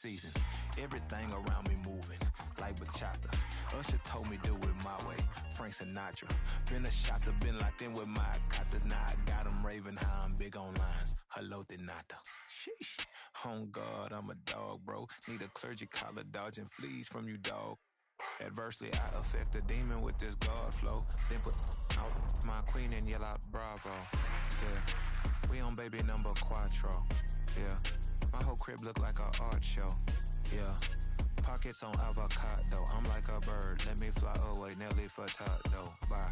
season. Everything around me moving, like bachata. Usher told me do it my way, Frank Sinatra. Been a shotter, been locked in with my cotters. Now I got them raving how I'm big on lines. Hello, Denata. Sheesh. On God, I'm a dog, bro. Need a clergy collar, dodging fleas from you, dog. Adversely, I affect a demon with this God flow. Then put out my queen and yell out bravo. Yeah, we on baby number quattro. Yeah, my whole crib look like a art show. Yeah, pockets on avocado. I'm like a bird. Let me fly away, Nelly Furtado. Bye.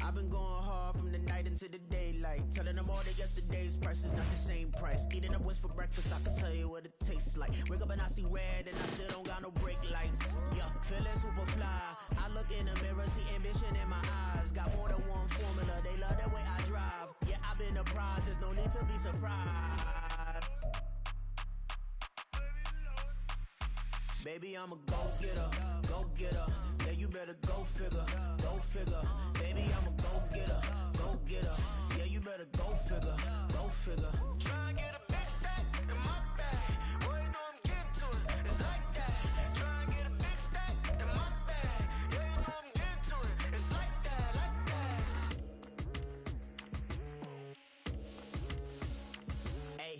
I've been going hard from the night into the daylight, telling them all that yesterday's price is not the same price. Eating up wings for breakfast, I can tell you what it tastes like. Wake up and I see red and I still don't got no brake lights. Yeah, feeling super fly. I look in the mirror, see ambition in my eyes. Got more than one formula, they love the way I drive. Yeah, I've been a prize, there's no need to be surprised. Baby, I'm a go-getter, go-getter. Yeah, you better go figure, go figure. Baby, I'm a go-getter, go-getter. Yeah, you better go figure, go figure. Try and get a big stack in my bag. Boy, you know I'm getting to it, it's like that. Try and get a big stack in my bag. Yeah, you know I'm getting to it, it's like that, like that. Hey,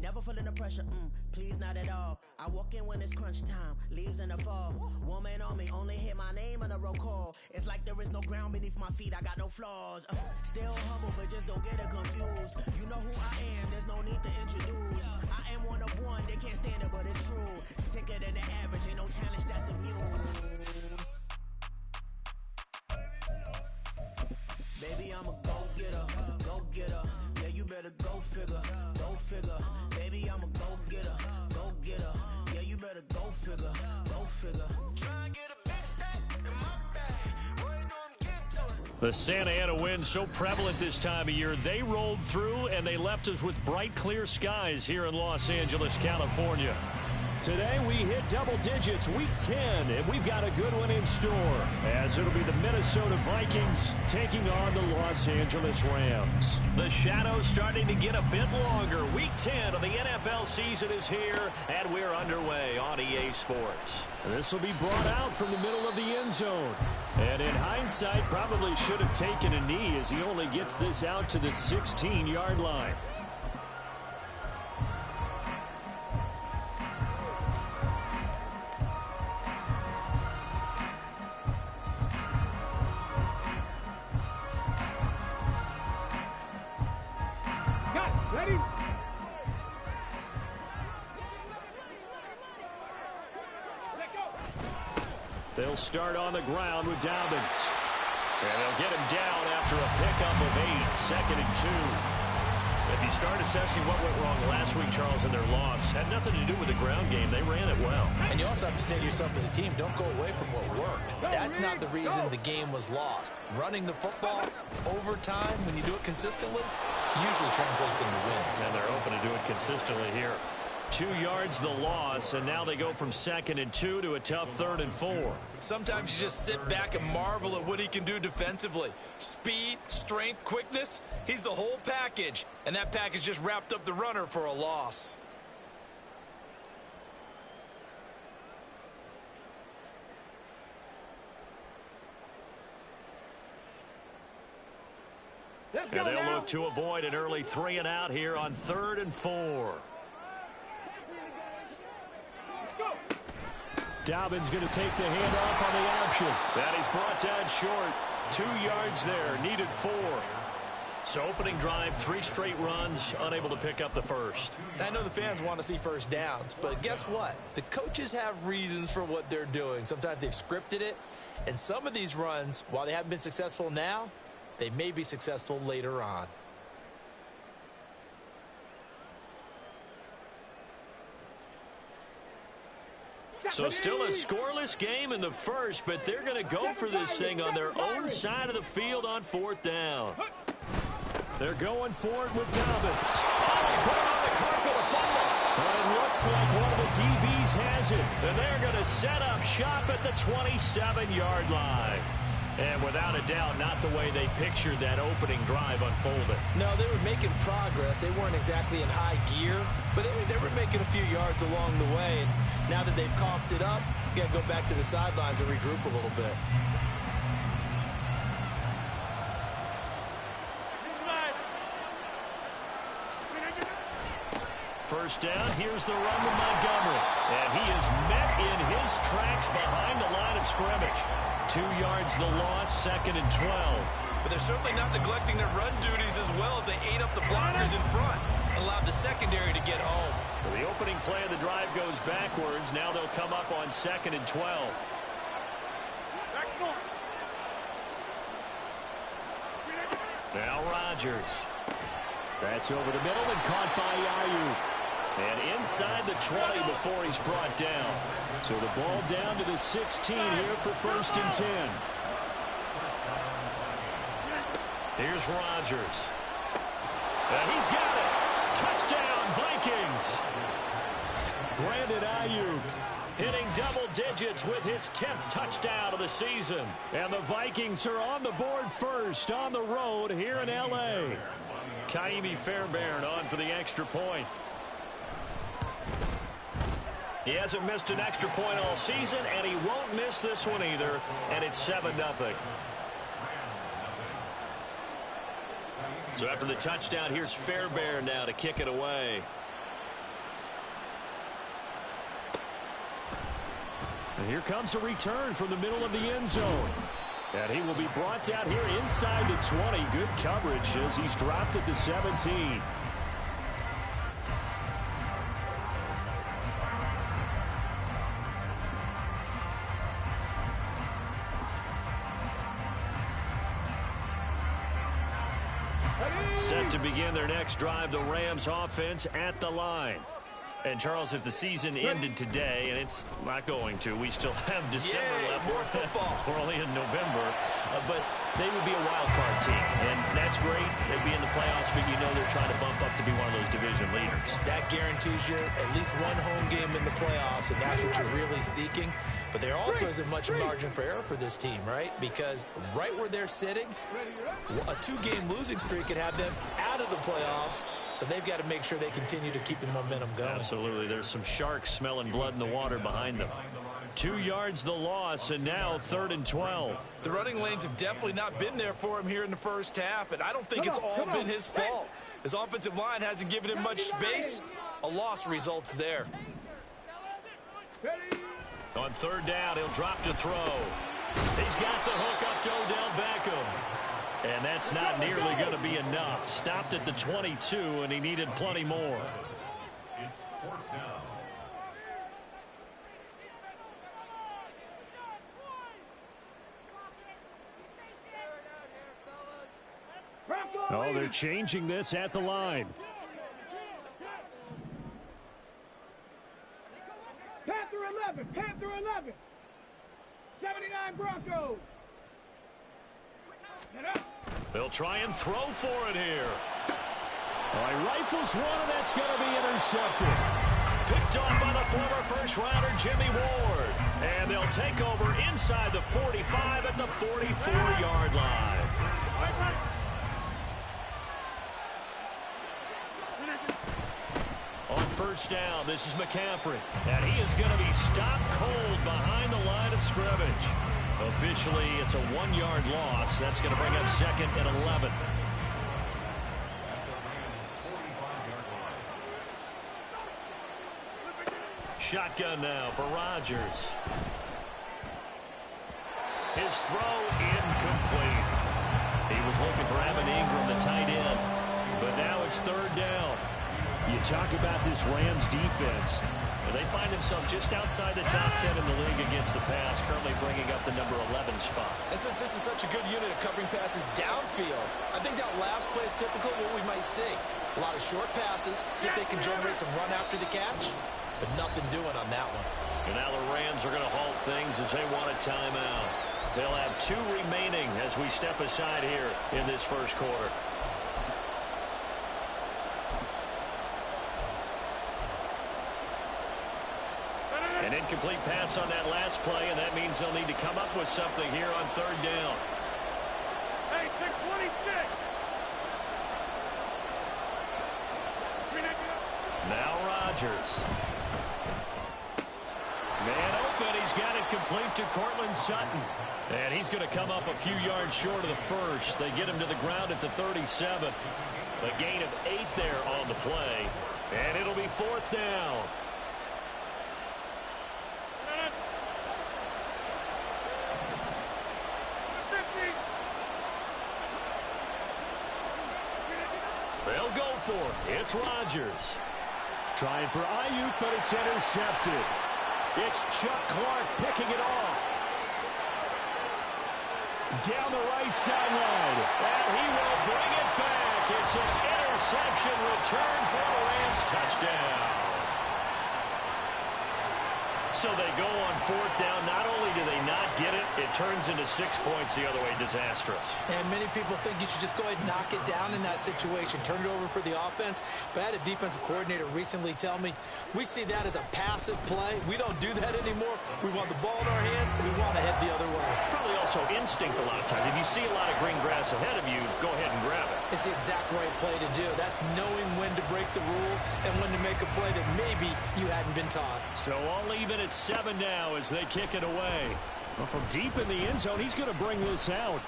never feeling the pressure, please not at all. I walk in when it's crunch time, leaves in the fall. Woman on me, only hit my name on a roll call. It's like there is no ground beneath my feet, I got no flaws. Still humble, but just don't get it confused. You know who I am, there's no need to introduce. I am one of one, they can't stand it, but it's true. Sicker than the average, ain't no challenge that's immune. Baby, I'm a go-getter, go-getter. Yeah, you better go figure, go figure. Baby, I'm a go-getter, go-getter. Yeah, you better go figure, go figure. Try and get a big stack in my bag. Boy, you know I'm getting to it. The Santa Ana wind so prevalent this time of year, they rolled through and they left us with bright, clear skies here in Los Angeles, California. Today we hit double digits, week 10, and we've got a good one in store, as it'll be the Minnesota Vikings taking on the Los Angeles Rams. The shadow's starting to get a bit longer. Week 10 of the NFL season is here, and we're underway on EA Sports. This will be brought out from the middle of the end zone. And in hindsight, probably should have taken a knee as he only gets this out to the 16-yard line. Ready? They'll start on the ground with Dobbins. And they'll get him down after a pickup of 8, 2nd and 2. If you start assessing what went wrong last week, Charles, in their loss, had nothing to do with the ground game. They ran it well. And you also have to say to yourself as a team, don't go away from what worked. That's not the reason the game was lost. Running the football over time, when you do it consistently, usually translates into wins. And they're open to do it consistently here. 2 yards the loss, and now they go from 2nd and 2 to a tough 3rd and 4. Sometimes you just sit back and marvel at what he can do defensively. Speed, strength, quickness, he's the whole package. And that package just wrapped up the runner for a loss. And they'll look to avoid an early 3 and out here on 3rd and 4. Dobbins going to take the handoff on the option. That is brought down short. 2 yards there, needed 4. So opening drive, 3 straight runs, unable to pick up the first. I know the fans want to see first downs, but guess what? The coaches have reasons for what they're doing. Sometimes they've scripted it, and some of these runs, while they haven't been successful now, they may be successful later on. So still a scoreless game in the first, but they're going to go for this thing on their own side of the field on 4th down. They're going for it with Dobbins. Oh, he put it on the carpet, a fumble. And it looks like one of the DBs has it. And they're going to set up shop at the 27-yard line. And without a doubt, not the way they pictured that opening drive unfolded. No, they were making progress. They weren't exactly in high gear, but they were making a few yards along the way. And now that they've coughed it up, you got to go back to the sidelines and regroup a little bit. First down, here's the run with Montgomery. And he is met in his tracks behind the line of scrimmage. 2 yards the loss, 2nd and 12. But they're certainly not neglecting their run duties as well as they ate up the blockers in front and allowed the secondary to get home. So the opening play of the drive goes backwards. Now they'll come up on 2nd and 12. Now Rodgers. That's over the middle and caught by Ayuk. And inside the 20 before he's brought down. So the ball down to the 16 here for 1st and 10. Here's Rodgers. And he's got it. Touchdown, Vikings. Brandon Ayuk hitting double digits with his 10th touchdown of the season. And the Vikings are on the board first on the road here in L.A. Kaimi Fairbairn on for the extra point. He hasn't missed an extra point all season, and he won't miss this one either, and it's 7-0. So after the touchdown, here's Fairbairn now to kick it away. And here comes a return from the middle of the end zone. And he will be brought down here inside the 20. Good coverage as he's dropped at the 17. Set to begin their next drive, the Rams offense at the line. And, Charles, if the season ended today, and it's not going to, we still have December left. More football. We're only in November. But they would be a wild card team, and that's great. They'd be in the playoffs, but you know they're trying to bump up to be one of those division leaders. That guarantees you at least one home game in the playoffs, and that's what you're really seeking. But there also isn't much margin for error for this team, right? Because right where they're sitting, a 2-game losing streak could have them out of the playoffs. So they've got to make sure they continue to keep the momentum going. Absolutely. There's some sharks smelling blood in the water behind them. 2 yards the loss, and now 3rd and 12. The running lanes have definitely not been there for him here in the first half, and I don't think it's all been his fault. His offensive line hasn't given him much space. A loss results there. On 3rd down, he'll drop to throw. He's got the hook up to Odell Beckham. And that's not nearly going to be enough. Stopped at the 22, and he needed plenty more. Oh, they're changing this at the line. Panther 11, Panther 11. 79 Broncos. They'll try and throw for it here. All right, rifles one, and that's going to be intercepted. Picked off by the former first-rounder Jimmy Ward. And they'll take over inside the 45 at the 44-yard line. On 1st down, this is McCaffrey. And he is going to be stopped cold behind the line of scrimmage. Officially, it's a 1-yard loss. That's going to bring up 2nd and 11. Shotgun now for Rodgers. His throw incomplete. He was looking for Evan Ingram, the tight end. But now it's 3rd down. You talk about this Rams defense. They find themselves just outside the top 10 in the league against the pass, currently bringing up the number 11 spot. This is such a good unit of covering passes downfield. I think that last play is typical of what we might see. A lot of short passes, see if they can generate some run after the catch, but nothing doing on that one. And now the Rams are going to halt things as they want a timeout. They'll have 2 remaining as we step aside here in this first quarter. An incomplete pass on that last play, and that means they'll need to come up with something here on third down. Hey, 626. Now Rodgers. Man open. He's got it complete to Cortland Sutton. And he's going to come up a few yards short of the first. They get him to the ground at the 37. A gain of 8 there on the play. And it'll be fourth down. They'll go for it. It's Rodgers. Trying for Ayuk, but it's intercepted. It's Chuck Clark picking it off. Down the right sideline. And he will bring it back. It's an interception return for a Rams touchdown. So they go on fourth down. Not only do they not get it, it turns into 6 points the other way. Disastrous. And many people think you should just go ahead and knock it down in that situation. Turn it over for the offense. But I had a defensive coordinator recently tell me, we see that as a passive play. We don't do that anymore. We want the ball in our hands, and we want to head the other way. It's probably also instinct a lot of times. If you see a lot of green grass ahead of you, go ahead and grab it. It's the exact right play to do. That's knowing when to break the rules and when to make a play that maybe you hadn't been taught. So I'll leave it at 7 now as they kick it away. Well, from deep in the end zone, he's going to bring this out.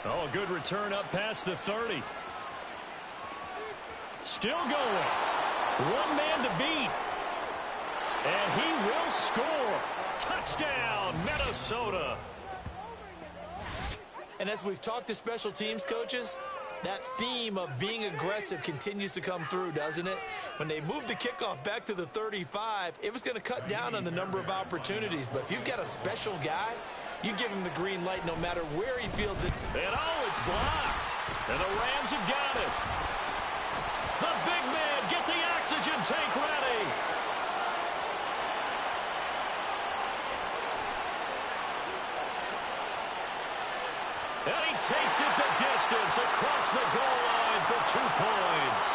Oh, a good return up past the 30. Still going. One man to beat. And he will score. Touchdown, Minnesota. And as we've talked to special teams coaches, that theme of being aggressive continues to come through, doesn't it? When they moved the kickoff back to the 35, it was going to cut down on the number of opportunities. But if you've got a special guy, you give him the green light no matter where he fields it. And oh, it's blocked. And the Rams have got it. The big man, get the oxygen tank ready. And he takes it the distance across the goal line for 2 points.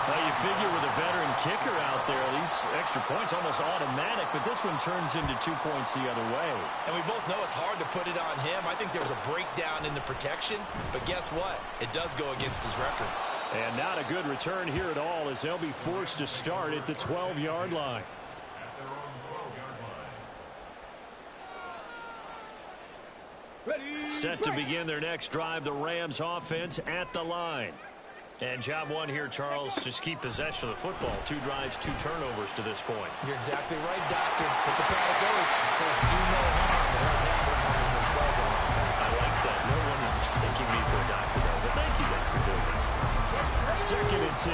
Well, you figure with a veteran kicker out there, these extra points almost automatic, but this one turns into 2 points the other way. And we both know it's hard to put it on him. I think there was a breakdown in the protection, but guess what? It does go against his record. And not a good return here at all as they'll be forced to start at the 12-yard line. Set to begin their next drive, the Rams offense at the line. And job one here, Charles, just keep possession of the football. 2 drives, 2 turnovers to this point. You're exactly right, Doctor. Hit the product early. First, do no harm. But right now, they're harming themselves on offense. I like that. No one is mistaking me for a doctor, though. But thank you, Dr. Diggins. 2nd and 10.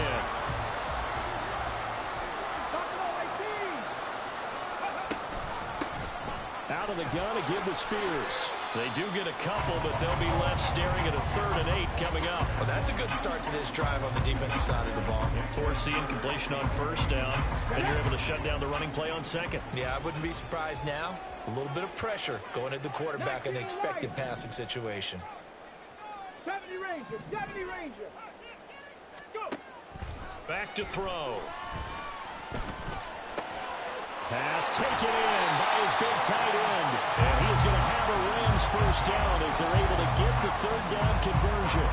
Out of the gun to give to Spears. They do get a couple, but they'll be left staring at a 3rd and 8 coming up. Well, that's a good start to this drive on the defensive side of the ball. Force the incompletion on 1st down, and you're able to shut down the running play on 2nd. Yeah, I wouldn't be surprised now. A little bit of pressure going at the quarterback in an expected passing situation. 70 Ranger, 70 Ranger. Go. Back to throw. Pass taken in by his big tight end. And he is going to have a Rams 1st down as they're able to get the 3rd down conversion.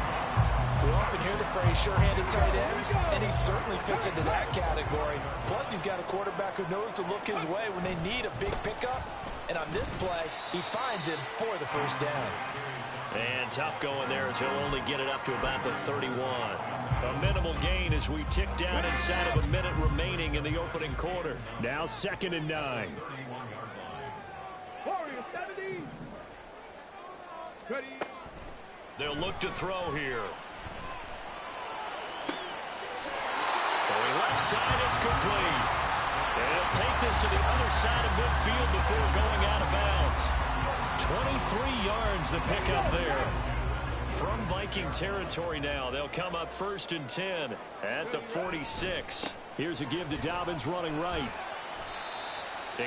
We often hear the phrase sure-handed tight ends, and he certainly fits into that category. Plus, he's got a quarterback who knows to look his way when they need a big pickup. And on this play, he finds him for the 1st down. And tough going there as he'll only get it up to about the 31. A minimal gain as we tick down inside of a minute remaining in the opening quarter. Now 2nd and 9. Warriors 70. Ready. They'll look to throw here. Throwing left side, it's complete. And he'll take this to the other side of midfield before going out of bounds. 23 yards the pickup there. From Viking territory now, they'll come up 1st and 10 at the 46. Here's a give to Dobbins running right.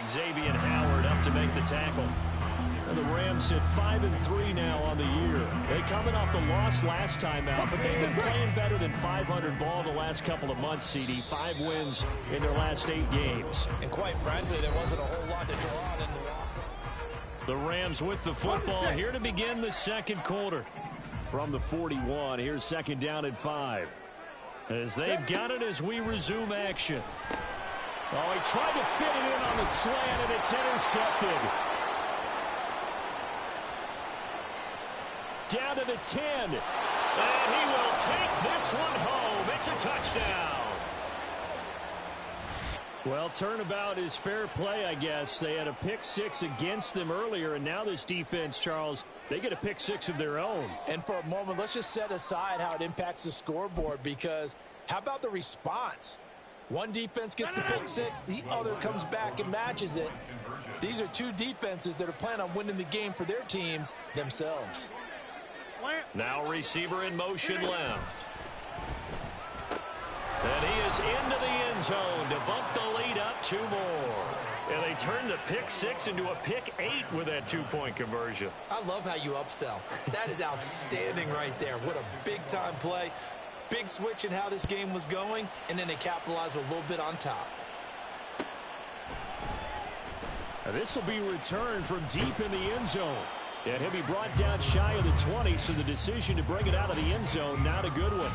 Xavier Howard up to make the tackle. And the Rams sit 5-3 now on the year. They coming off the loss last time out, but they've been playing better than 500 ball the last couple of months, CD. 5 wins in their last 8 games. And quite frankly, there wasn't a whole lot to draw on in the loss. The Rams with the football here to begin the second quarter. From the 41, here's second down and 5. As they've got it as we resume action. Oh, he tried to fit it in on the slant, and it's intercepted. Down to the 10. And he will take this one home. It's a touchdown. Well, turnabout is fair play, I guess. They had a pick 6 against them earlier, and now this defense, Charles, they get a pick 6 of their own. And for a moment, let's just set aside how it impacts the scoreboard, because how about the response? One defense gets the pick 6, the other comes back and matches it. These are two defenses that are planning on winning the game for their teams themselves. Now receiver in motion left. And he is into the end zone to bump the lead up 2 more. And they turn the pick 6 into a pick 8 with that 2-point conversion. I love how you upsell. That is outstanding right there. What a big-time play. Big switch in how this game was going, and then they capitalized with a little bit on top. Now this will be returned from deep in the end zone. And he'll be brought down shy of the 20, so the decision to bring it out of the end zone, not a good one.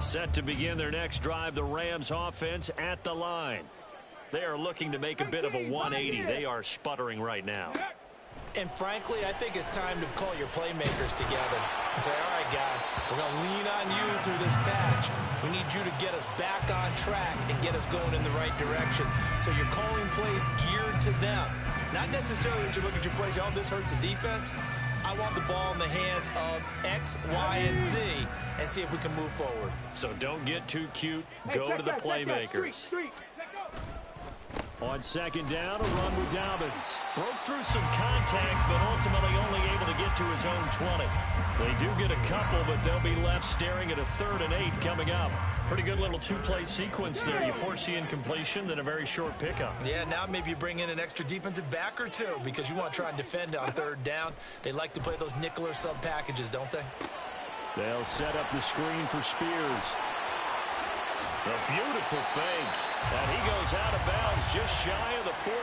Set to begin their next drive, the Rams offense at the line. They are looking to make a bit of a 180. They are sputtering right now. And frankly, I think it's time to call your playmakers together and say, all right, guys, we're going to lean on you through this patch. We need you to get us back on track and get us going in the right direction. So you're calling plays geared to them. Not necessarily that you look at your plays, oh, this hurts the defense. I want the ball in the hands of X, Y, and Z and see if we can move forward. So don't get too cute. Go to the playmakers. On second down, a run with Dobbins. Broke through some contact, but ultimately only able to get to his own 20. They do get a couple, but they'll be left staring at a 3rd and 8 coming up. Pretty good little 2-play sequence there. You force the incompletion, then a very short pickup. Yeah, now maybe you bring in an extra defensive back or 2 because you want to try and defend on 3rd down. They like to play those nickel or sub packages, don't they? They'll set up the screen for Spears. A beautiful fake. And he goes out of bounds just shy of the 45.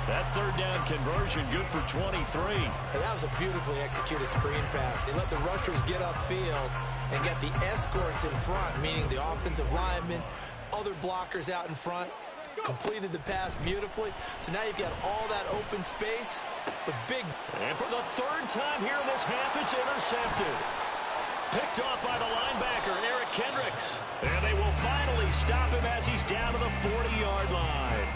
That 3rd down conversion good for 23. And that was a beautifully executed screen pass. They let the rushers get upfield and get the escorts in front, meaning the offensive linemen, other blockers out in front, completed the pass beautifully. So now you've got all that open space with big. And for the 3rd time here in this half, it's intercepted. Picked off by the linebacker, Eric Kendricks. And they will finally stop him as he's down to the 40-yard line.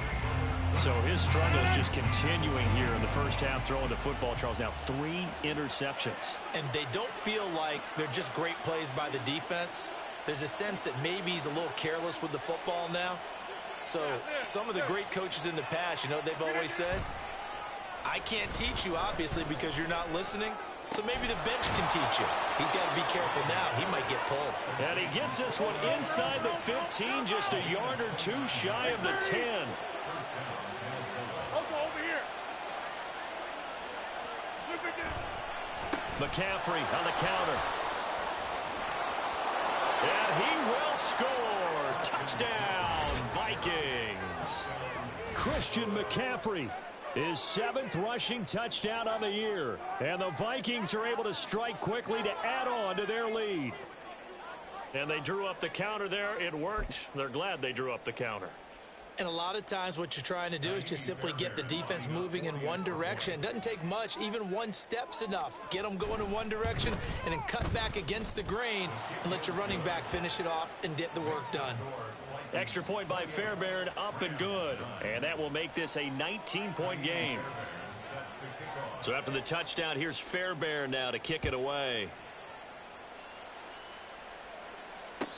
So his struggles just continuing here in the first half, throwing the football, Charles. Now 3 interceptions. And they don't feel like they're just great plays by the defense. There's a sense that maybe he's a little careless with the football now. So some of the great coaches in the past, you know, they've always said, I can't teach you, obviously, because you're not listening. So maybe the bench can teach you. He's got to be careful now. He might get pulled. And he gets this one inside the 15, just a yard or 2 shy of the 10. Over here. McCaffrey on the counter. And he will score. Touchdown, Vikings. Christian McCaffrey. His 7th rushing touchdown on the year. And the Vikings are able to strike quickly to add on to their lead. And they drew up the counter there. It worked. They're glad they drew up the counter. And a lot of times what you're trying to do is just simply get the defense moving in one direction. It doesn't take much. Even 1 step's enough. Get them going in one direction and then cut back against the grain and let your running back finish it off and get the work done. Extra point by Fairbairn, up and good. And that will make this a 19-point game. So after the touchdown, here's Fairbairn now to kick it away.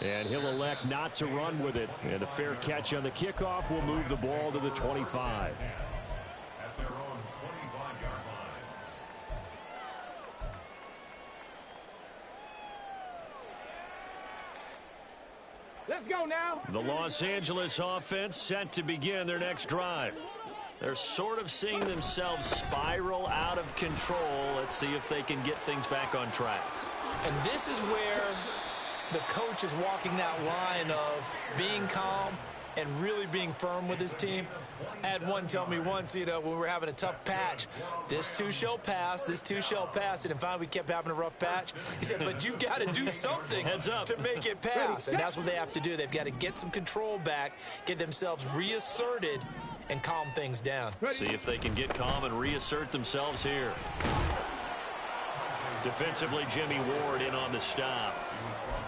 And he'll elect not to run with it. And a fair catch on the kickoff will move the ball to the 25. Let's go now. The Los Angeles offense set to begin their next drive. They're sort of seeing themselves spiral out of control. Let's see if they can get things back on track. And this is where the coach is walking that line of being calm and really being firm with his team. I had one tell me once, when we were having a tough patch, this too shall pass, this too shall pass. And finally we kept having a rough patch. He said, but you got to do something to make it pass. And that's what they have to do. They've got to get some control back, get themselves reasserted, and calm things down. See if they can get calm and reassert themselves here. Defensively, Jimmy Ward in on the stop.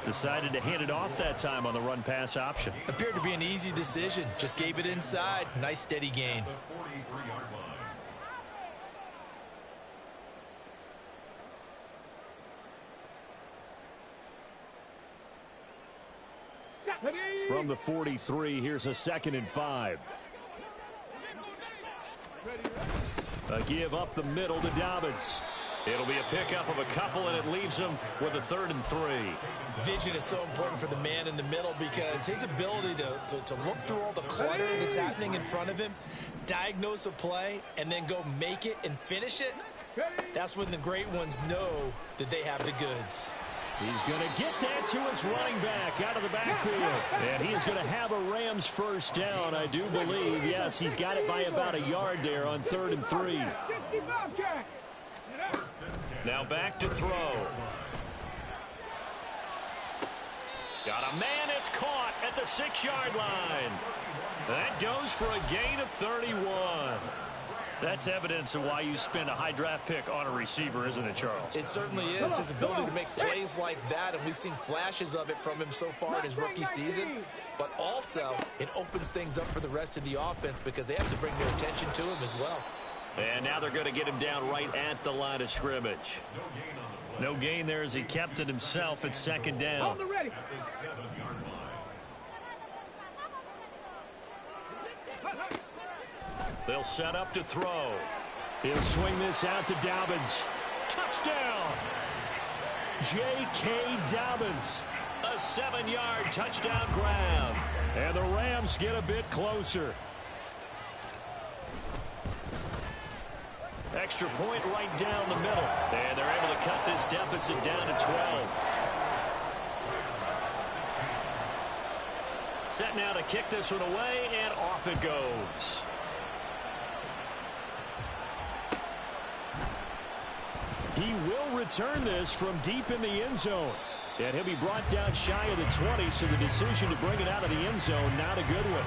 Decided to hand it off that time on the run-pass option. Appeared to be an easy decision. Just gave it inside. Nice, steady gain. From the 43, here's a 2nd and 5. A give up the middle to Dobbins. It'll be a pickup of a couple, and it leaves him with a 3rd and 3. Vision is so important for the man in the middle because his ability to look through all the clutter that's happening in front of him, diagnose a play, and then go make it and finish it, that's when the great ones know that they have the goods. He's going to get that to his running back out of the backfield. And he is going to have a Rams first down, I do believe. Yes, he's got it by about a yard there on 3rd and 3. Now back to throw. Got a man, it's caught at the 6-yard line. That goes for a gain of 31. That's evidence of why you spend a high draft pick on a receiver, isn't it, Charles? It certainly is. His ability to make plays like that, and we've seen flashes of it from him so far in his rookie season. But also, it opens things up for the rest of the offense because they have to bring their attention to him as well. And now they're going to get him down right at the line of scrimmage. No gain there as he kept it himself at 2nd down. They'll set up to throw. He'll swing this out to Dobbins. Touchdown! J.K. Dobbins. A 7-yard touchdown grab. And the Rams get a bit closer. Extra point right down the middle. And they're able to cut this deficit down to 12. Set now to kick this one away, and off it goes. He will return this from deep in the end zone. And he'll be brought down shy of the 20, so the decision to bring it out of the end zone, not a good one.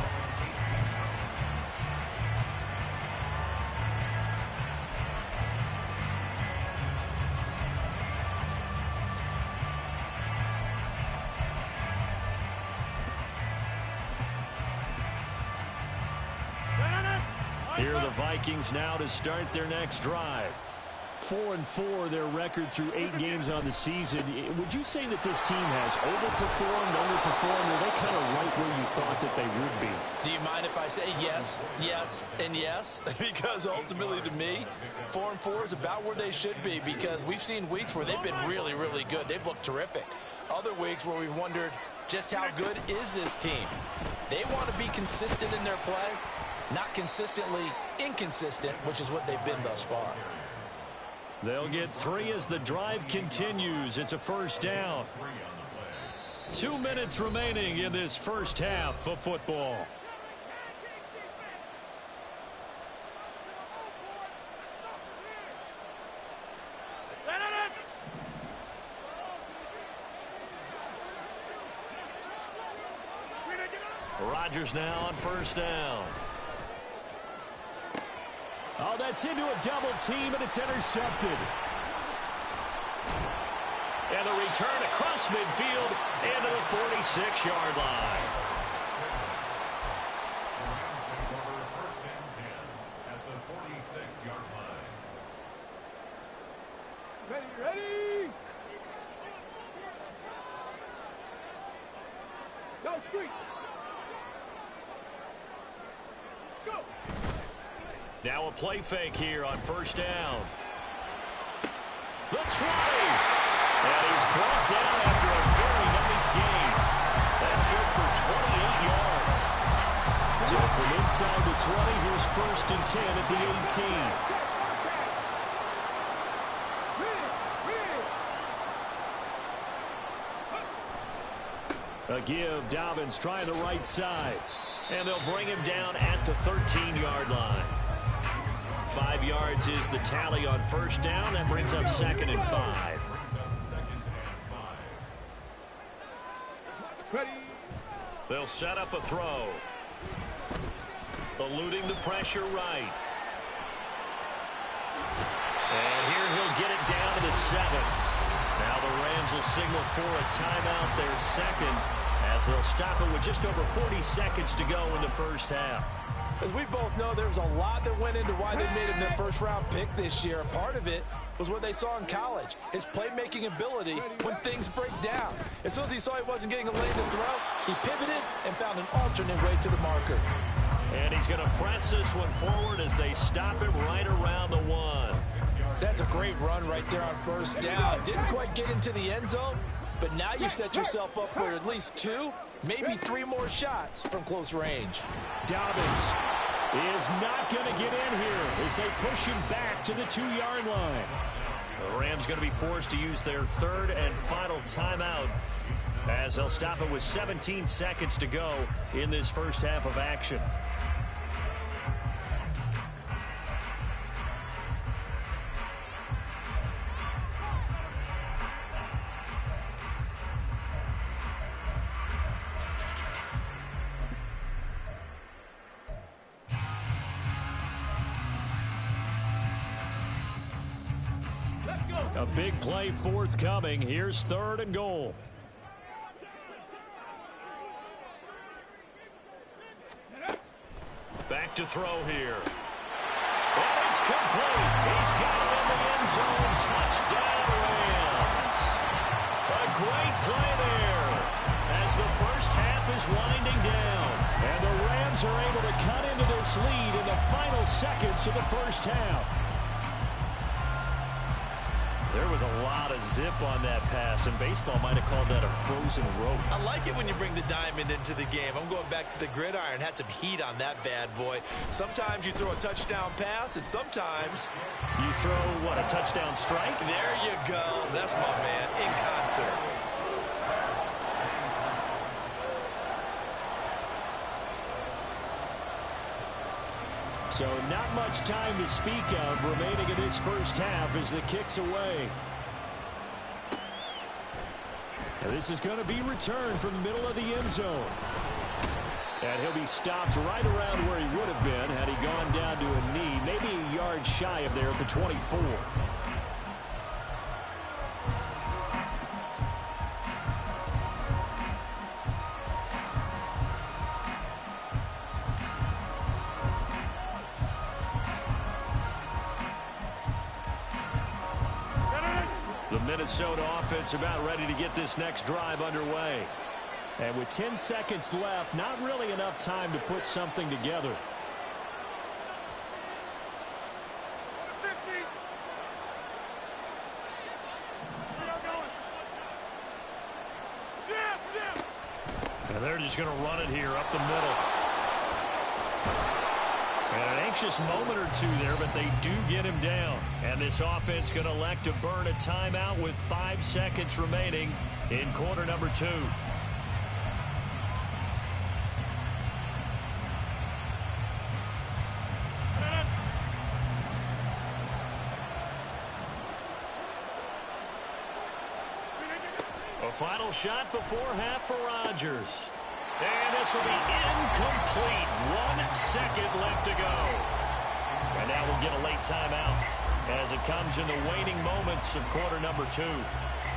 Here are the Vikings now to start their next drive. 4-4 their record through 8 games on the season. Would you say that this team has overperformed, underperformed, or are they kind of right where you thought that they would be? Do you mind if I say yes, yes, and yes? Because ultimately to me, 4-4 is about where they should be because we've seen weeks where they've been really, really good. They've looked terrific. Other weeks where we've wondered just how good is this team. They want to be consistent in their play, not consistently inconsistent, which is what they've been thus far. They'll get 3 as the drive continues. It's a first down. 2 minutes remaining in this first half of football. Rodgers now on first down. Oh, that's into a double team, and it's intercepted. And the return across midfield into the 46-yard line. First and 10 at the 46-yard line. Ready? Go, street. Go. Now a play fake here on first down. The try. And he's brought down after a very nice game. That's good for From inside the 20, here's 1st and 10 at the 18. A give. Dobbins trying the right side. And they'll bring him down at the 13-yard line. 5 yards is the tally on 1st down. That brings up 2nd and 5. They'll set up a throw. Eluding the pressure right. And here he'll get it down to the 7. Now the Rams will signal for a timeout, their 2nd, as they'll stop it with just over 40 seconds to go in the 1st half. As we both know, there was a lot that went into why they made him their 1st-round pick this year. And part of it was what they saw in college, his playmaking ability when things break down. As soon as he saw he wasn't getting a lane to throw, he pivoted and found an alternate way to the marker. And he's going to press this one forward as they stop it right around the 1. That's a great run right there on 1st down. Didn't quite get into the end zone, but now you've set yourself up for at least 2, maybe 3 more shots from close range. Dobbins is not going to get in here as they push him back to the 2-yard line. The Rams going to be forced to use their 3rd and final timeout as they'll stop it with 17 seconds to go in this 1st half of action. A big play forthcoming. Here's 3rd and goal. Back to throw here. And it's complete. He's got it in the end zone. Touchdown, Rams. A great play there as the 1st half is winding down. And the Rams are able to cut into this lead in the final seconds of the 1st half. There was a lot of zip on that pass, and baseball might have called that a frozen rope. I like it when you bring the diamond into the game. I'm going back to the gridiron. Had some heat on that bad boy. Sometimes you throw a touchdown pass, and sometimes you throw, what, a touchdown strike? There you go. That's my man, in concert. So not much time to speak of remaining in this 1st half as the kick's away. And this is going to be returned from the middle of the end zone. And he'll be stopped right around where he would have been had he gone down to a knee, maybe a yard shy of there at the 24. Minnesota offense about ready to get this next drive underway. And with 10 seconds left, not really enough time to put something together. And they're just going to run it here up the middle. And an anxious moment or two there, but they do get him down. And this offense going to elect to burn a timeout with 5 seconds remaining in quarter number 2. A final shot before half for Rodgers. And this will be incomplete. 1 second left to go. And now we'll get a late timeout as it comes in the waning moments of quarter number 2.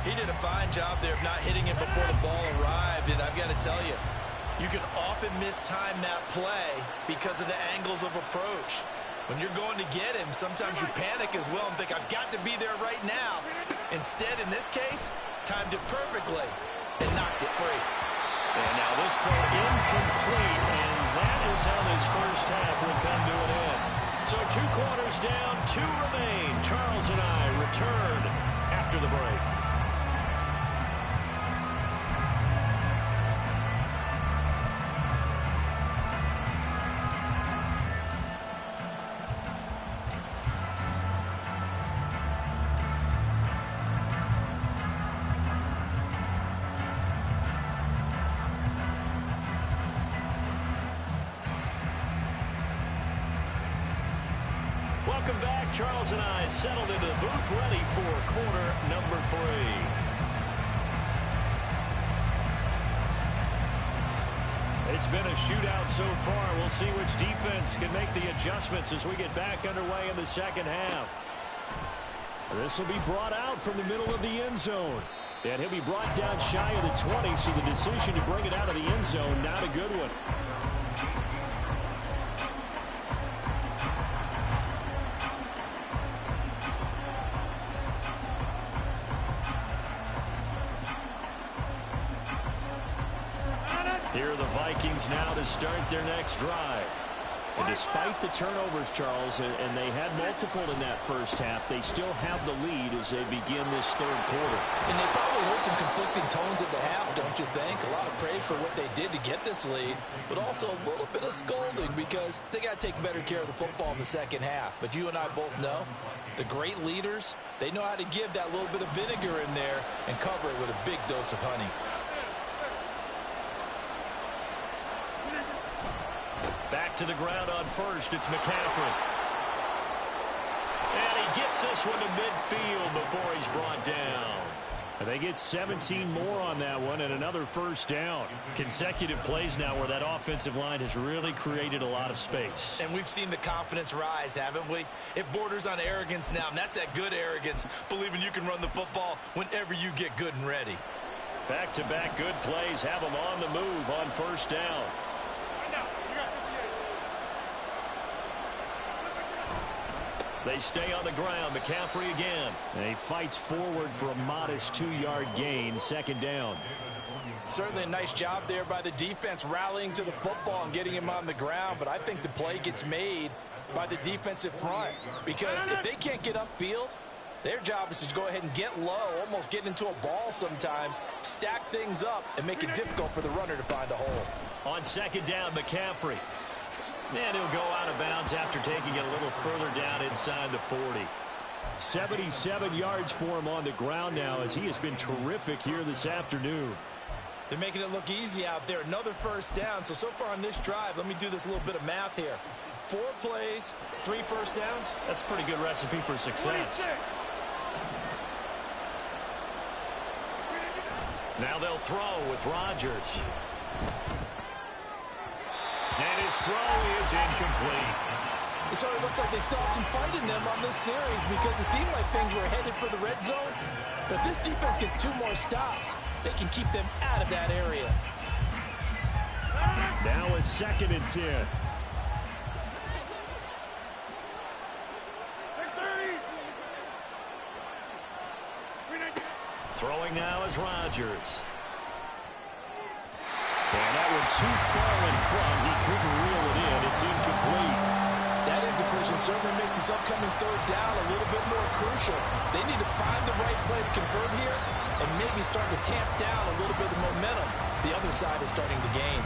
He did a fine job there of not hitting it before the ball arrived. And I've got to tell you, you can often mistime that play because of the angles of approach. When you're going to get him, sometimes you panic as well and think, I've got to be there right now. Instead, in this case, timed it perfectly and knocked it free. And now this throw incomplete, and that is how this 1st half will come to an end. So 2 quarters down, 2 remain. Charles and I return after the break. Welcome back. Charles and I settled into the booth, ready for quarter number 3. It's been a shootout so far. We'll see which defense can make the adjustments as we get back underway in the second half. This will be brought out from the middle of the end zone. And he'll be brought down shy of the 20, so the decision to bring it out of the end zone, not a good one. Here are the Vikings now to start their next drive. And despite the turnovers, Charles, and they had multiple in that first half, they still have the lead as they begin this third quarter. And they probably heard some conflicting tones at the half, don't you think? A lot of praise for what they did to get this lead, but also a little bit of scolding because they got to take better care of the football in the second half. But you and I both know the great leaders, they know how to give that little bit of vinegar in there and cover it with a big dose of honey. Back to the ground on first. It's McCaffrey. And he gets this one to midfield before he's brought down. And they get 17 more on that one and another first down. Consecutive plays now where that offensive line has really created a lot of space. And we've seen the confidence rise, haven't we? It borders on arrogance now, and that's that good arrogance, believing you can run the football whenever you get good and ready. Back-to-back good plays have them on the move on first down. They stay on the ground. McCaffrey again. And he fights forward for a modest 2-yard gain. Second down. Certainly a nice job there by the defense rallying to the football and getting him on the ground. But I think the play gets made by the defensive front. Because if they can't get upfield, their job is to go ahead and get low, almost get into a ball sometimes, stack things up, and make it difficult for the runner to find a hole. On second down, McCaffrey. And he'll go out of bounds after taking it a little further down inside the 40. 77 yards for him on the ground now as he has been terrific here this afternoon. They're making it look easy out there. Another first down. So far on this drive, let me do this little bit of math here. 4 plays, 3 first downs. That's a pretty good recipe for success. Now they'll throw with Rodgers. And his throw is incomplete. It sort of looks like they still have some fight in them on this series because it seemed like things were headed for the red zone. But this defense gets 2 more stops. They can keep them out of that area. Now a 2nd and 10. Throwing now is Rodgers. And that one too far in front. He couldn't reel it in. It's incomplete. That incompletion certainly makes this upcoming third down a little bit more crucial. They need to find the right play to convert here and maybe start to tamp down a little bit of momentum. The other side is starting to gain.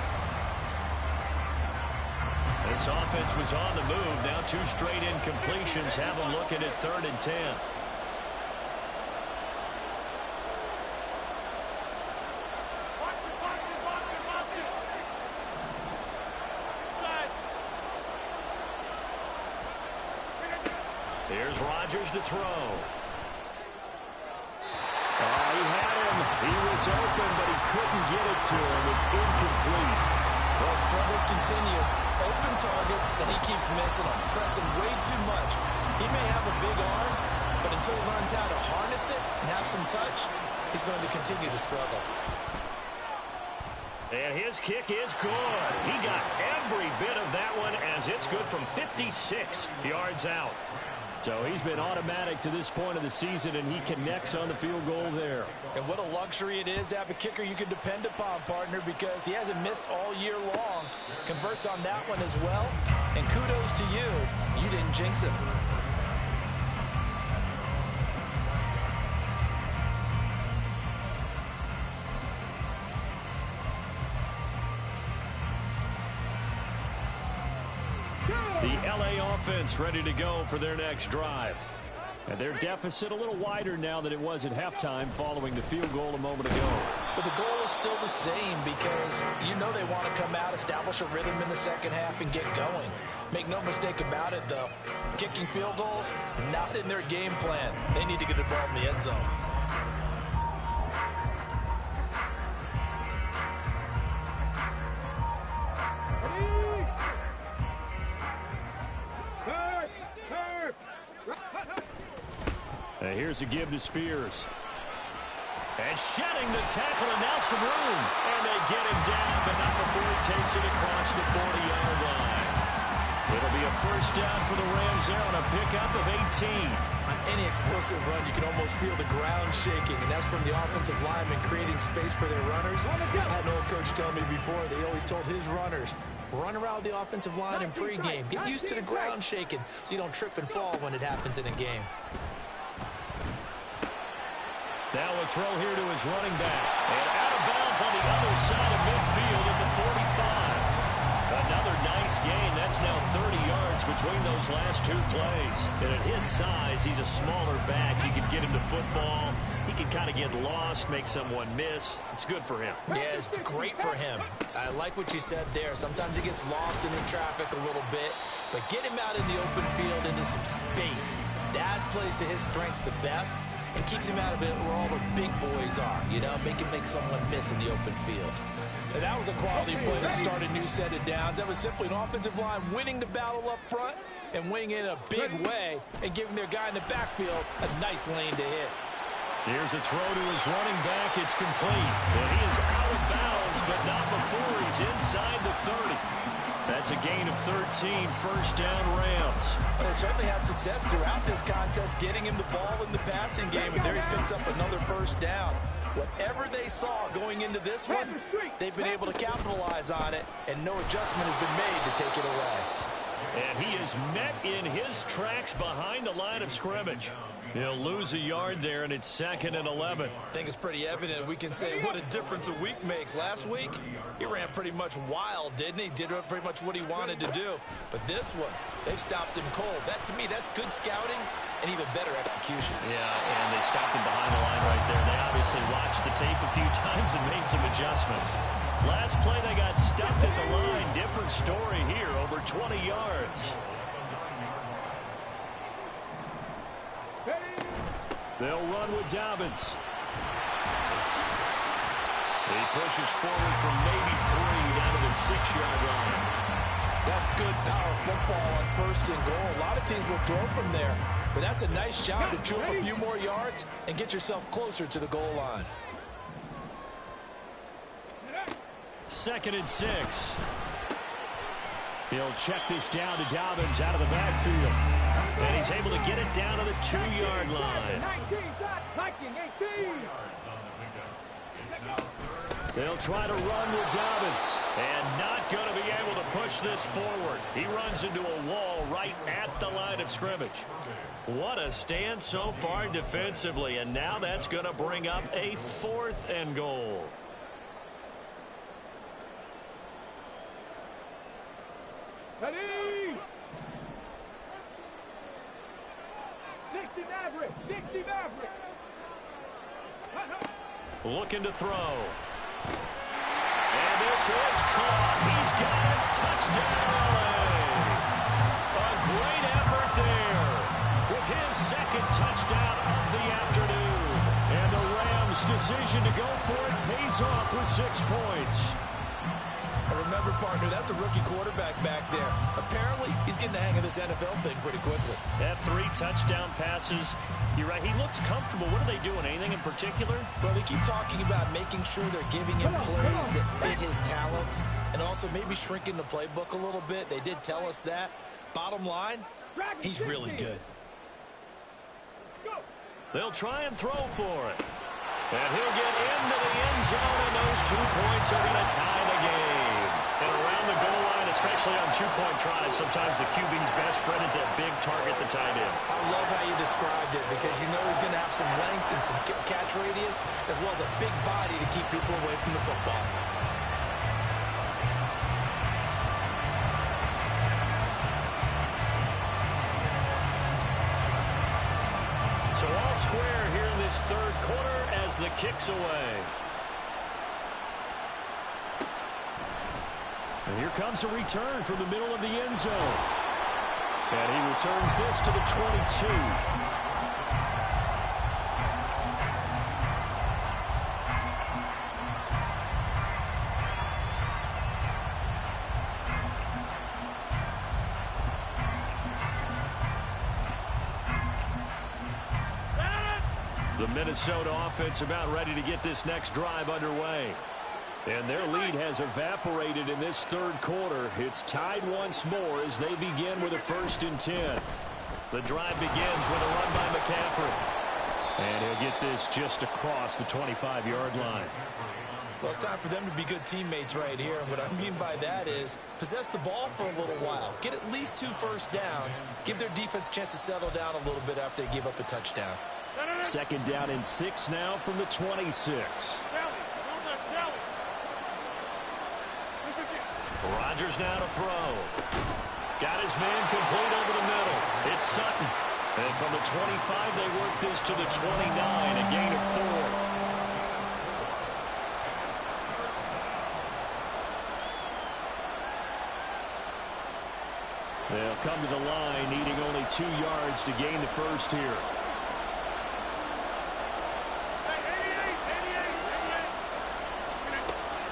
This offense was on the move. Now 2 straight incompletions have them looking at 3rd and 10. Here's Rodgers to throw. He had him. He was open, but he couldn't get it to him. It's incomplete. Well, struggles continue. Open targets, and he keeps missing them. Pressing way too much. He may have a big arm, but until he learns how to harness it and have some touch, he's going to continue to struggle. And his kick is good. He got every bit of that one as it's good from 56 yards out. So he's been automatic to this point of the season, and he connects on the field goal there. And what a luxury it is to have a kicker you can depend upon, partner, because he hasn't missed all year long. Converts on that one as well. And kudos to you. You didn't jinx him. The LA offense ready to go for their next drive. And their deficit a little wider now than it was at halftime following the field goal a moment ago. But the goal is still the same because you know they want to come out, establish a rhythm in the second half, and get going. Make no mistake about it, though. Kicking field goals, not in their game plan. They need to get the ball in the end zone. Here's a give to Spears. And shedding the tackle, and now some room. And they get him down, but not before he takes it across the 40-yard line. It'll be a first down for the Rams there on a pickup of 18. On any explosive run, you can almost feel the ground shaking, and that's from the offensive linemen creating space for their runners. I had an old coach tell me before, they always told his runners, run around the offensive line in pregame. Get used to the ground shaking so you don't trip and fall when it happens in a game. Now a throw here to his running back. And out of bounds on the other side of midfield at the 45. Another nice gain. That's now 30 yards between those last two plays. And at his size, he's a smaller back. You can get him to football. He can kind of get lost, make someone miss. It's good for him. Yeah, it's great for him. I like what you said there. Sometimes he gets lost in the traffic a little bit. But get him out in the open field into some space. That plays to his strengths the best and keeps him out of it where all the big boys are, you know, make someone miss in the open field. And that was a quality play to start a new set of downs. That was simply an offensive line winning the battle up front and winning it in a big way and giving their guy in the backfield a nice lane to hit. Here's a throw to his running back. It's complete. And he is out of bounds, but not before he's inside the 30. That's a gain of 13, first down Rams. Well, they certainly had success throughout this contest, getting him the ball in the passing game, and there he picks up another first down. Whatever they saw going into this one, they've been able to capitalize on it, and no adjustment has been made to take it away. And he is met in his tracks behind the line of scrimmage. He'll lose a yard there, and it's 2nd and 11. I think it's pretty evident. We can say what a difference a week makes. Last week, he ran pretty much wild, didn't he? Did pretty much what he wanted to do. But this one, they stopped him cold. That, to me, that's good scouting and even better execution. Yeah, and they stopped him behind the line right there. They obviously watched the tape a few times and made some adjustments. Last play, they got stuffed at the line. Different story here, over 20 yards. They'll run with Dobbins. He pushes forward from maybe 3 down to the 6-yard line. That's good power football on 1st and goal. A lot of teams will throw from there, but that's a nice job to chew up a few more yards and get yourself closer to the goal line. 2nd and 6. He'll check this down to Dobbins out of the backfield. And he's able to get it down to the 2-yard line. They'll try to run with Dobbins. And not going to be able to push this forward. He runs into a wall right at the line of scrimmage. What a stand so far defensively. And now that's going to bring up a 4th and goal. Ready! 60 Maverick! 60 Maverick! Looking to throw. And this is caught. He's got it. Touchdown, LA. A great effort there with his 2nd touchdown of the afternoon. And the Rams' decision to go for it pays off with 6 points. And remember, partner, that's a rookie quarterback back there. Apparently, he's getting the hang of this NFL thing pretty quickly. That 3 touchdown passes. You're right. He looks comfortable. What are they doing? Anything in particular? Well, they keep talking about making sure they're giving him plays that fit his talents and also maybe shrinking the playbook a little bit. They did tell us that. Bottom line, he's really good. They'll try and throw for it. And he'll get into the end zone, and those 2 points are going to tie the game. And around the goal line, especially on 2-point tries, sometimes the QB's best friend is that big target, the tight end. I love how you described it because you know he's going to have some length and some catch radius as well as a big body to keep people away from the football. square here in this third quarter as the kick's away. And here comes a return from the middle of the end zone. And he returns this to the 22. The Minnesota offense about ready to get this next drive underway. And their lead has evaporated in this third quarter. It's tied once more as they begin with a 1st and 10. The drive begins with a run by McCaffrey. And he'll get this just across the 25-yard line. Well, it's time for them to be good teammates right here. And what I mean by that is possess the ball for a little while. Get at least 2 first downs. Give their defense a chance to settle down a little bit after they give up a touchdown. 2nd down and 6 now from the 26. Rodgers now to throw. Got his man complete over the middle. It's Sutton. And from the 25, they work this to the 29, a gain of 4. They'll come to the line, needing only 2 yards to gain the first here.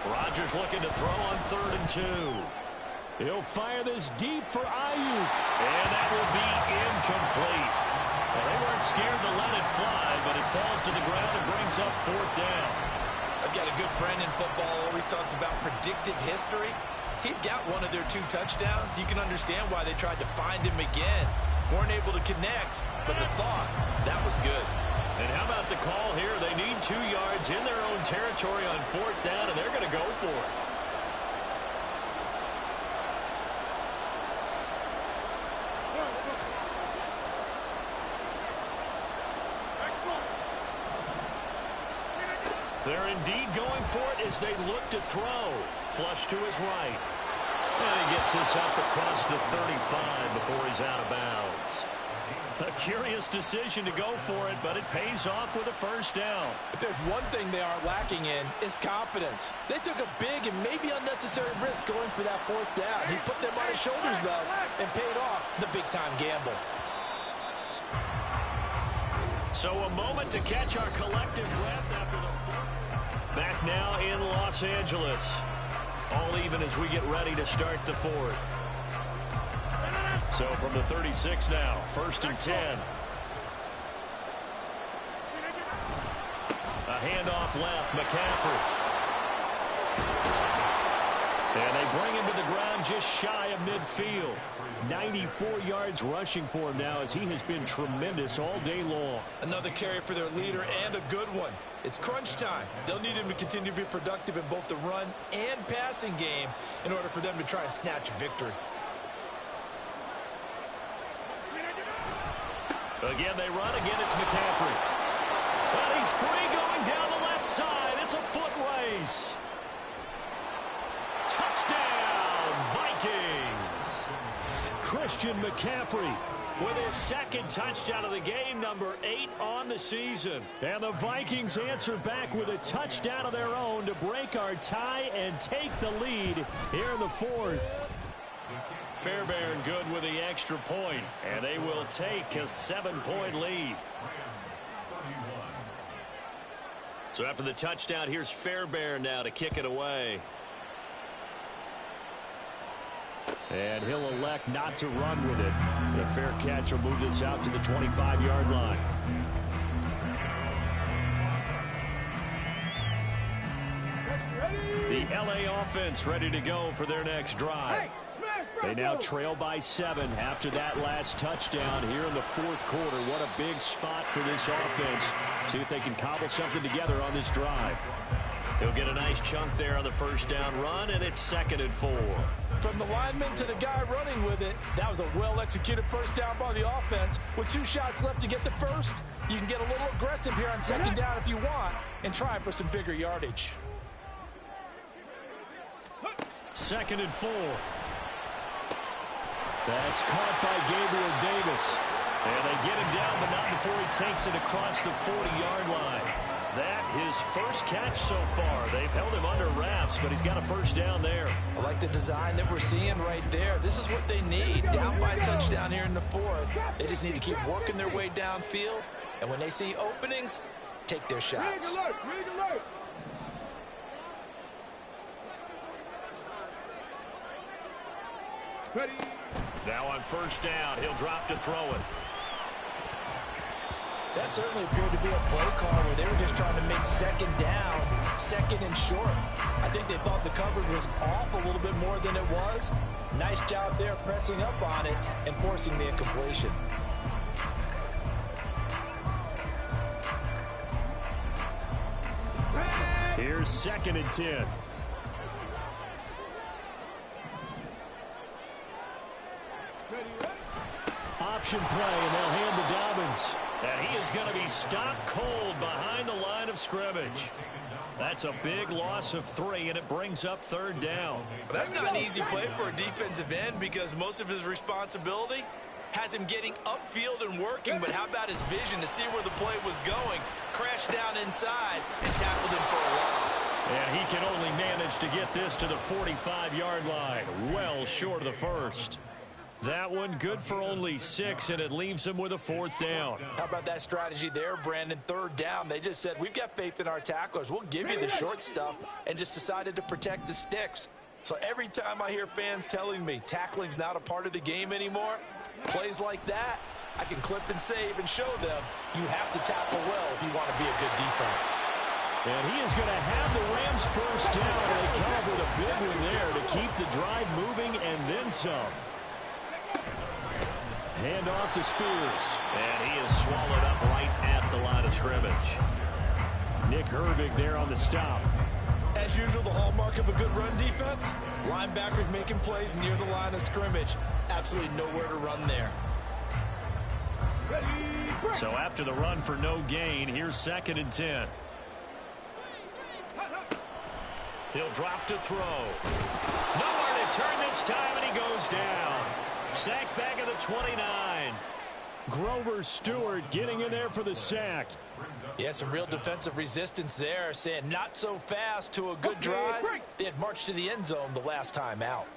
Rodgers looking to throw on 3rd and 2. He'll fire this deep for Ayuk. And that will be incomplete. Well, they weren't scared to let it fly, but it falls to the ground and brings up 4th down. I've got a good friend in football, always talks about predictive history. He's got one of their 2 touchdowns. You can understand why they tried to find him again. Weren't able to connect, but the thought, that was good. And how about the call here? They need 2 yards in their own territory on 4th down, and they're going to go for it. They're indeed going for it as they look to throw. Flush to his right. And he gets this up across the 35 before he's out of bounds. A curious decision to go for it, but it pays off with a 1st down. If there's one thing they aren't lacking in, it's confidence. They took a big and maybe unnecessary risk going for that 4th down. He put them on his shoulders, though, and paid off the big-time gamble. So a moment to catch our collective breath after the 4th. Back now in Los Angeles. All even as we get ready to start the 4th. So from the 36 now, 1st and 10. A handoff left, McCaffrey. And they bring him to the ground just shy of midfield. 94 yards rushing for him now as he has been tremendous all day long. Another carry for their leader and a good one. It's crunch time. They'll need him to continue to be productive in both the run and passing game in order for them to try and snatch a victory. Again, they run. Again, it's McCaffrey. Well, he's free going down the left side. It's a foot race. Touchdown, Vikings. Christian McCaffrey with his 2nd touchdown of the game, number 8 on the season. And the Vikings answer back with a touchdown of their own to break our tie and take the lead here in the 4th. Fairbairn good with the extra point, and they will take a 7-point lead. So after the touchdown, here's Fairbairn now to kick it away. And he'll elect not to run with it. The fair catch will move this out to the 25-yard line. The LA offense ready to go for their next drive. They now trail by 7 after that last touchdown here in the 4th quarter. What a big spot for this offense. See if they can cobble something together on this drive. He'll get a nice chunk there on the 1st down run, and it's 2nd and 4. From the lineman to the guy running with it, that was a well-executed 1st down by the offense. With 2 shots left to get the first, you can get a little aggressive here on 2nd down if you want and try for some bigger yardage. 2nd and 4. That's caught by Gabriel Davis. And they get him down, but not before he takes it across the 40-yard line. That his first catch so far. They've held him under wraps, but he's got a first down there. I like the design that we're seeing right there. This is what they need. Down by a touchdown here in the fourth. They just need to keep working their way downfield. And when they see openings, take their shots. Now on first down, he'll drop to throw it. That certainly appeared to be a play call where they were just trying to make second down, second and short. I think they thought the coverage was off a little bit more than it was. Nice job there pressing up on it and forcing the incompletion. Here's 2nd and 10. Option play, and they'll hand to Dobbins. And he is going to be stopped cold behind the line of scrimmage. That's a big loss of 3, and it brings up 3rd down. But that's not an easy play for a defensive end because most of his responsibility has him getting upfield and working. But how about his vision to see where the play was going, crashed down inside, and tackled him for a loss. And he can only manage to get this to the 45-yard line, well short of the first. That one good for only 6, and it leaves him with a 4th down. How about that strategy there, Brandon? 3rd down. They just said, we've got faith in our tacklers. We'll give you the short stuff, and just decided to protect the sticks. So every time I hear fans telling me tackling's not a part of the game anymore, plays like that, I can clip and save and show them you have to tackle well if you want to be a good defense. And he is going to have the Rams first down, and they come up with a big one there to keep the drive moving and then some. Hand off to Spears. And he is swallowed up right at the line of scrimmage. Nick Herbig there on the stop. As usual, the hallmark of a good run defense, linebackers making plays near the line of scrimmage. Absolutely nowhere to run there. So after the run for no gain, here's 2nd and 10. He'll drop to throw. Nowhere to turn this time, and he goes down. Sacked back at the 29. Grover Stewart getting in there for the sack. Yeah, some real defensive resistance there, saying not so fast to a good drive. They had marched to the end zone the last time out.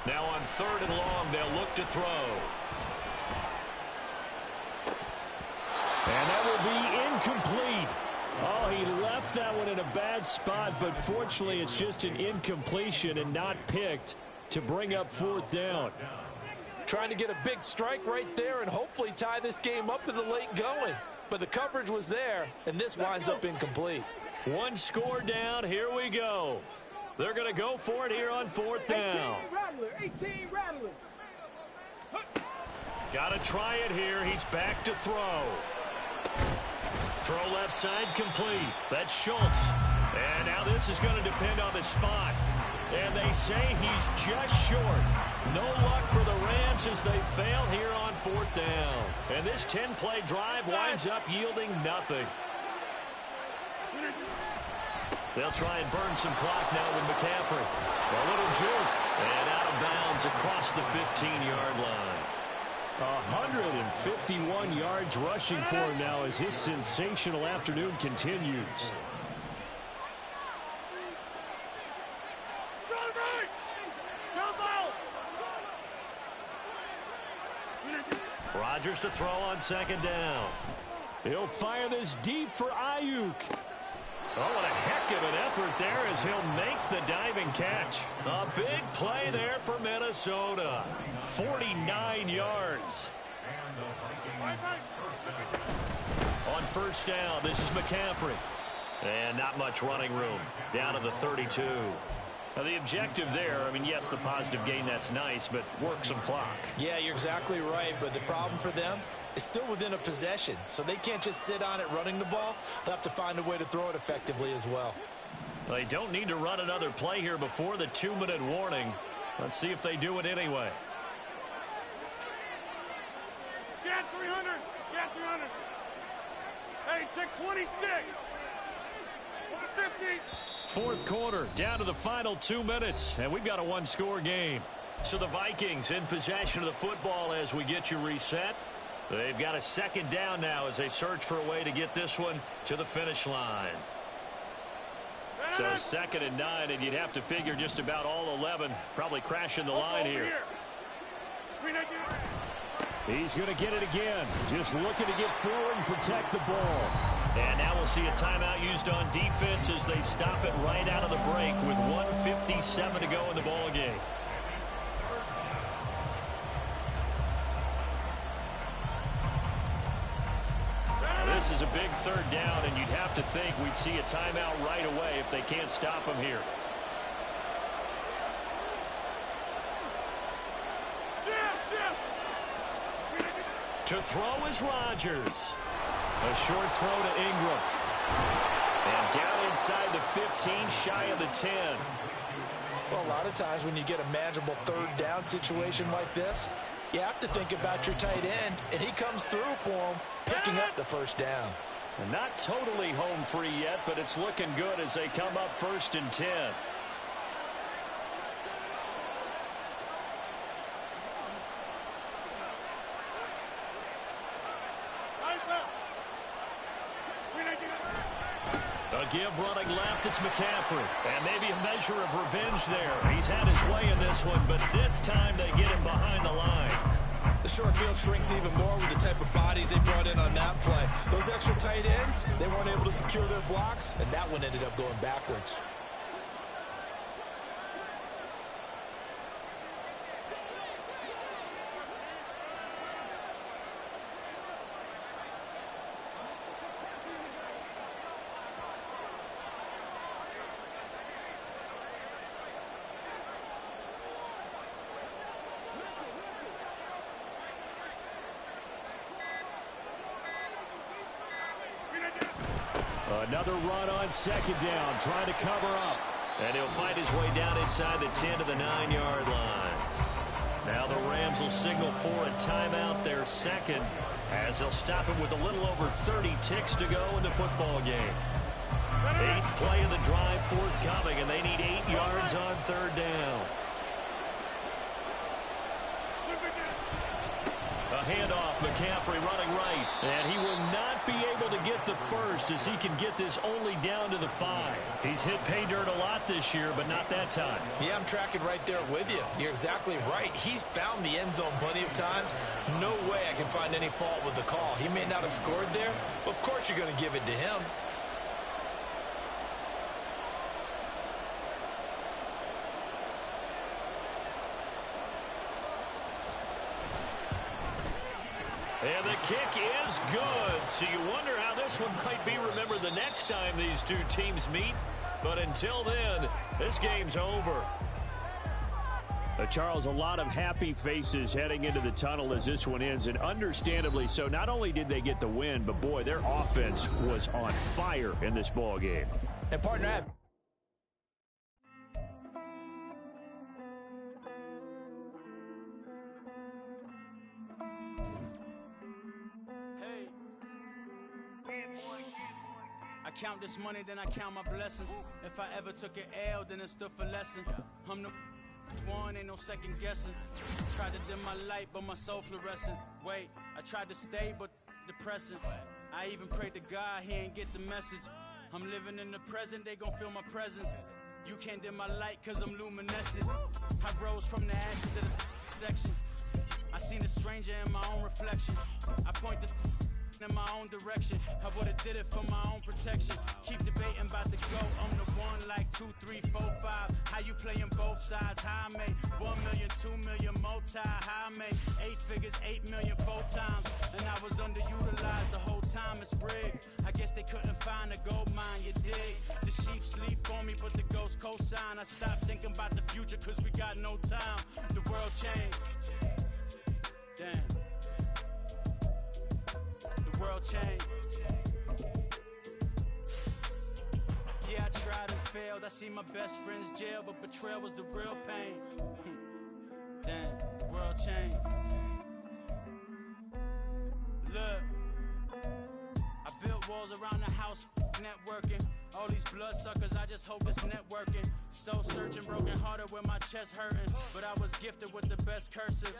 Now on 3rd and long, they'll look to throw. And that will be incomplete. Oh, he left that one in a bad spot, but fortunately it's just an incompletion and not picked to bring up 4th down. Trying to get a big strike right there and hopefully tie this game up in the late going. But the coverage was there, and this winds up incomplete. 1 score down. Here we go. They're going to go for it here on 4th down. 18 Rattler. Got to try it here. He's back to throw. Throw left side complete. That's Schultz. And now this is going to depend on the spot. And they say he's just short. No luck for the Rams as they fail here on 4th down. And this 10-play drive winds up yielding nothing. They'll try and burn some clock now with McCaffrey. A little juke. And out of bounds across the 15-yard line. 151 yards rushing for him now as his sensational afternoon continues. Rodgers to throw on 2nd down. He'll fire this deep for Ayuk. Oh, what a heck of an effort there as he'll make the diving catch. A big play there for Minnesota. 49 yards. On 1st down, this is McCaffrey. And not much running room. Down to the 32. Now, the objective there, I mean, yes, the positive gain, that's nice, but work some clock. Yeah, you're exactly right, but the problem for them is still within a possession, so they can't just sit on it running the ball. They'll have to find a way to throw it effectively as well. They don't need to run another play here before the 2-minute warning. Let's see if they do it anyway. Get 300. Get 300. Hey, take 26. 50. 4th quarter, down to the final 2 minutes, and we've got a 1-score game. So the Vikings in possession of the football as we get you reset. They've got a second down now as they search for a way to get this one to the finish line. So 2nd and 9, and you'd have to figure just about all 11 probably crashing the line here. He's going to get it again. Just looking to get forward and protect the ball. And now we'll see a timeout used on defense as they stop it right out of the break with 1:57 to go in the ball game. This is a big 3rd down, and you'd have to think we'd see a timeout right away if they can't stop him here. To throw is Rodgers. A short throw to Ingram. And down inside the 15, shy of the 10. Well, a lot of times when you get a manageable 3rd down situation like this, you have to think about your tight end, and he comes through for him, picking up the 1st down. And not totally home free yet, but it's looking good as they come up 1st and 10. A give running left, it's McCaffrey. And maybe a measure of revenge there. He's had his way in this one, but this time they get him behind the line. The short field shrinks even more with the type of bodies they brought in on that play. Those extra tight ends, they weren't able to secure their blocks, and that one ended up going backwards. Another run on 2nd down, trying to cover up. And he'll find his way down inside the 10 to the 9-yard line. Now the Rams will signal for a timeout, their 2nd, as they'll stop him with a little over 30 ticks to go in the football game. 8th play of the drive forthcoming, and they need 8 yards on 3rd down. A handoff, McCaffrey running right. And he will not be able to get the first as he can get this only down to the 5. He's hit pay dirt a lot this year, but not that time. Yeah, I'm tracking right there with you. You're exactly right. He's found the end zone plenty of times. No way I can find any fault with the call. He may not have scored there, but of course you're going to give it to him. And the kick is good. So you wonder how this one might be remembered the next time these two teams meet. But until then, this game's over. Charles, a lot of happy faces heading into the tunnel as this one ends, and understandably so. Not only did they get the win, but boy, their offense was on fire in this ball game. And partner, I count this money, then I count my blessings. If I ever took an L, then it stood for lesson. I'm the one, ain't no second guessing. Tried to dim my light, but my soul fluorescent. Wait, I tried to stay, but depressing. I even prayed to God, he ain't get the message. I'm living in the present, they gon' feel my presence. You can't dim my light, cause I'm luminescent. I rose from the ashes of the section. I seen a stranger in my own reflection. I point the in my own direction. I would've did it for my own protection. Keep debating about the go. I'm the one like 2, 3, 4, 5. How you playing both sides? How I make 1 million, 2 million multi. How I make 8 figures, 8 million 4 times. And I was underutilized the whole time. It's rigged. I guess they couldn't find a gold mine. You dig? The sheep sleep on me, but the ghost cosign. I stopped thinking about the future, cause we got no time. The world changed. Damn. World change. Yeah, I tried and failed. I see my best friends jail, but betrayal was the real pain. Damn, world change. Look, I built walls around the house, networking. All these bloodsuckers, I just hope it's networking. So searching, broken hearted with my chest hurting. But I was gifted with the best cursive.